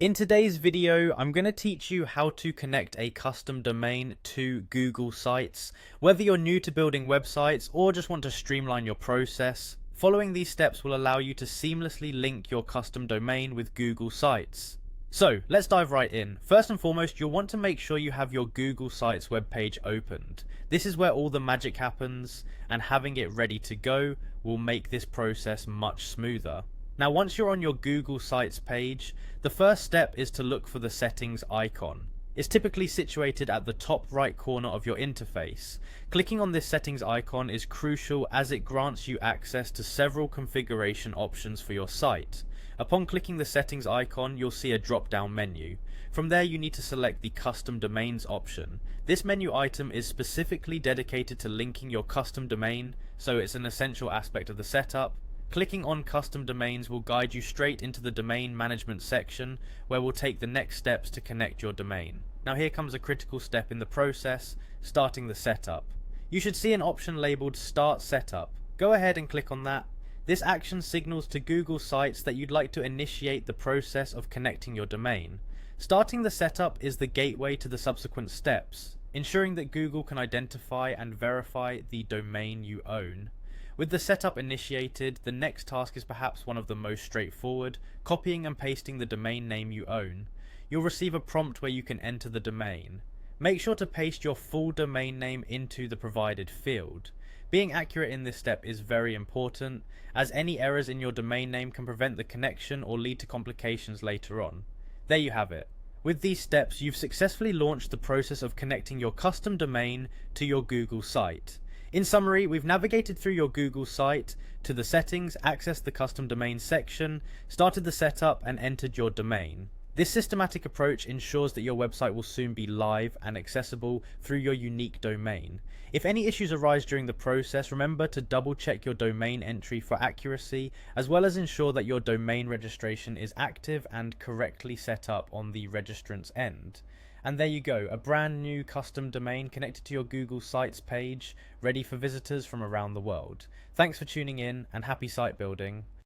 In today's video, I'm going to teach you how to connect a custom domain to Google Sites. Whether you're new to building websites or just want to streamline your process, following these steps will allow you to seamlessly link your custom domain with Google Sites. So let's dive right in. First and foremost, you'll want to make sure you have your Google Sites webpage opened. This is where all the magic happens, and having it ready to go will make this process much smoother. Now, once you're on your Google Sites page, the first step is to look for the settings icon. It's typically situated at the top right corner of your interface. Clicking on this settings icon is crucial as it grants you access to several configuration options for your site. Upon clicking the settings icon, you'll see a drop-down menu. From there, you need to select the custom domains option. This menu item is specifically dedicated to linking your custom domain, so it's an essential aspect of the setup. Clicking on custom domains will guide you straight into the domain management section, where we'll take the next steps to connect your domain. Now here comes a critical step in the process, starting the setup. You should see an option labeled Start Setup. Go ahead and click on that. This action signals to Google Sites that you'd like to initiate the process of connecting your domain. Starting the setup is the gateway to the subsequent steps, ensuring that Google can identify and verify the domain you own. With the setup initiated, the next task is perhaps one of the most straightforward: copying and pasting the domain name you own. You'll receive a prompt where you can enter the domain. Make sure to paste your full domain name into the provided field. Being accurate in this step is very important, as any errors in your domain name can prevent the connection or lead to complications later on. There you have it. With these steps, you've successfully launched the process of connecting your custom domain to your Google site. In summary, we've navigated through your Google site to the settings, accessed the custom domain section, started the setup, and entered your domain. This systematic approach ensures that your website will soon be live and accessible through your unique domain. If any issues arise during the process, remember to double check your domain entry for accuracy, as well as ensure that your domain registration is active and correctly set up on the registrant's end. And there you go, a brand new custom domain connected to your Google Sites page, ready for visitors from around the world. Thanks for tuning in, and happy site building.